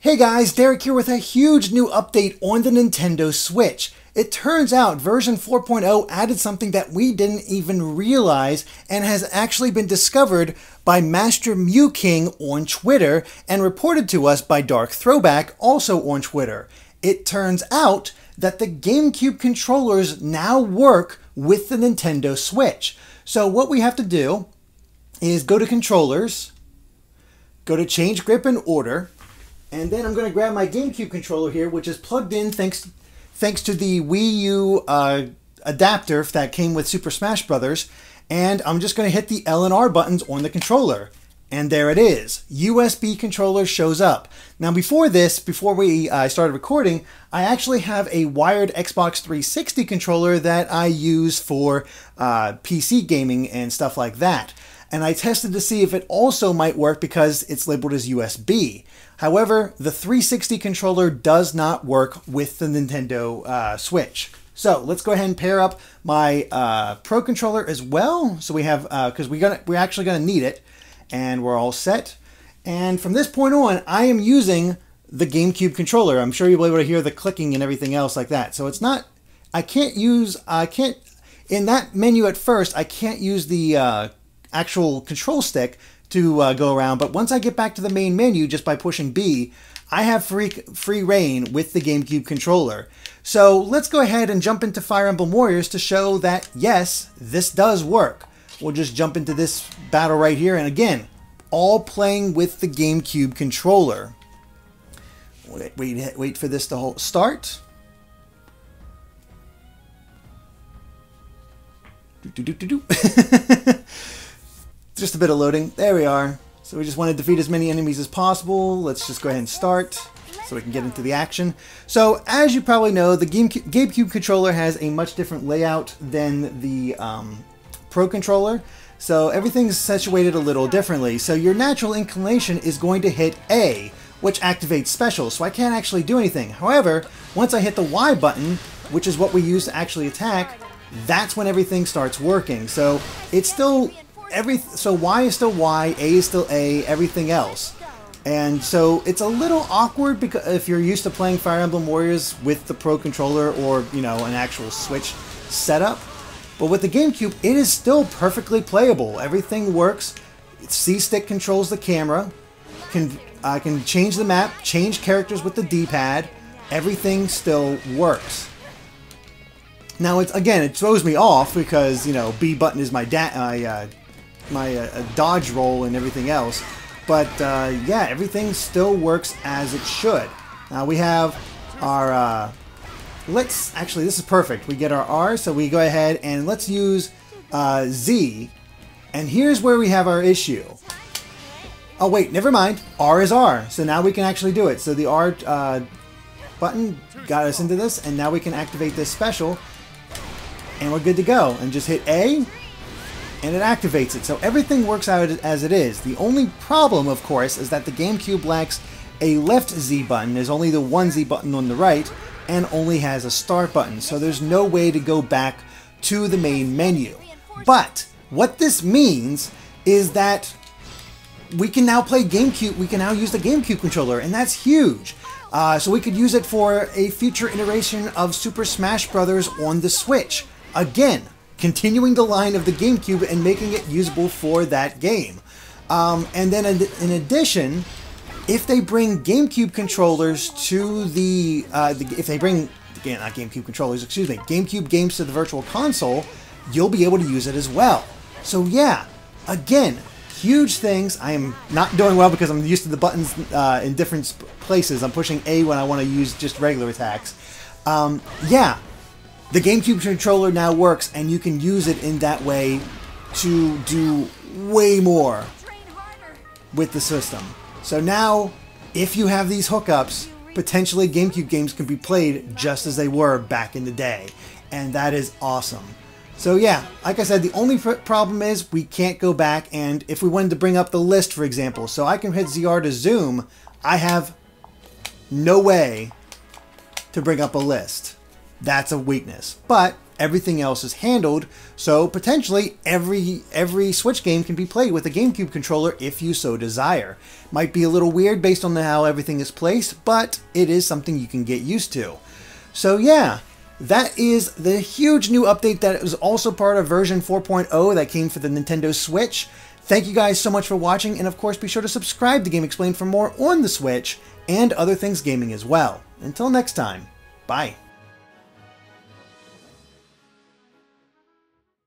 Hey guys, Derek here with a huge new update on the Nintendo Switch. It turns out version 4.0 added something that we didn't even realize and has actually been discovered by Master Mew King on Twitter and reported to us by Dark Throwback also on Twitter. It turns out that the GameCube controllers now work with the Nintendo Switch. So what we have to do is go to Controllers, go to Change Grip and Order, and then I'm going to grab my GameCube controller here, which is plugged in thanks to the Wii U adapter that came with Super Smash Bros. And I'm just going to hit the L and R buttons on the controller. And there it is. USB controller shows up. Now before we started recording, I actually have a wired Xbox 360 controller that I use for PC gaming and stuff like that. And I tested to see if it also might work because it's labeled as USB. However, the 360 controller does not work with the Nintendo Switch. So let's go ahead and pair up my Pro controller as well. So we have, because we're actually going to need it, and we're all set. And from this point on, I am using the GameCube controller. I'm sure you'll be able to hear the clicking and everything else like that. So it's not, in that menu at first, I can't use the actual control stick to go around, but once I get back to the main menu just by pushing B, I have free reign with the GameCube controller. So let's go ahead and jump into Fire Emblem Warriors to show that yes, this does work. We'll just jump into this battle right here, and again, all playing with the GameCube controller. Wait for this to start. Just a bit of loading. There we are. So we just want to defeat as many enemies as possible. Let's just go ahead and start so we can get into the action. So as you probably know, the GameCube controller has a much different layout than the Pro controller. So everything's situated a little differently. So your natural inclination is going to hit A, which activates special. So I can't actually do anything. However, once I hit the Y button, which is what we use to actually attack, that's when everything starts working. So it's still so Y is still Y, A is still A, everything else. And so it's a little awkward because if you're used to playing Fire Emblem Warriors with the Pro controller or, you know, an actual Switch setup. But with the GameCube, it is still perfectly playable. Everything works. C-stick controls the camera. I can change the map, change characters with the D-pad. Everything still works. Now, it throws me off because, you know, B button is my dodge roll and everything else. But, yeah, everything still works as it should. Now, we have our, actually, this is perfect. We get our R, so we go ahead and let's use Z. And here's where we have our issue. Oh, wait, never mind. R is R. So now we can actually do it. So the R button got us into this, and now we can activate this special. And we're good to go. And just hit A, and it activates it. So everything works out as it is. The only problem, of course, is that the GameCube lacks a left Z button. There's only the one Z button on the right, and only has a start button. So there's no way to go back to the main menu. But what this means is that we can now play GameCube. We can now use the GameCube controller, and that's huge. So we could use it for a future iteration of Super Smash Bros. On the Switch. Again, continuing the line of the GameCube and making it usable for that game. And then in addition, if they bring GameCube controllers to if they bring, again, not GameCube controllers, excuse me, GameCube games to the Virtual Console, you'll be able to use it as well. So yeah, again, huge things. I am not doing well because I'm used to the buttons in different places. I'm pushing A when I want to use just regular attacks. Yeah. The GameCube controller now works, and you can use it in that way to do way more with the system. So now, if you have these hookups, potentially GameCube games can be played just as they were back in the day. And that is awesome. So yeah, like I said, the only problem is we can't go back, and if we wanted to bring up the list, for example, so I can hit ZR to zoom, I have no way to bring up a list. That's a weakness. But everything else is handled. So potentially every Switch game can be played with a GameCube controller if you so desire. Might be a little weird based on how everything is placed, but it is something you can get used to. So yeah, that is the huge new update that is also part of version 4.0 that came for the Nintendo Switch. Thank you guys so much for watching, and of course be sure to subscribe to GameXplain for more on the Switch and other things gaming as well. Until next time, bye.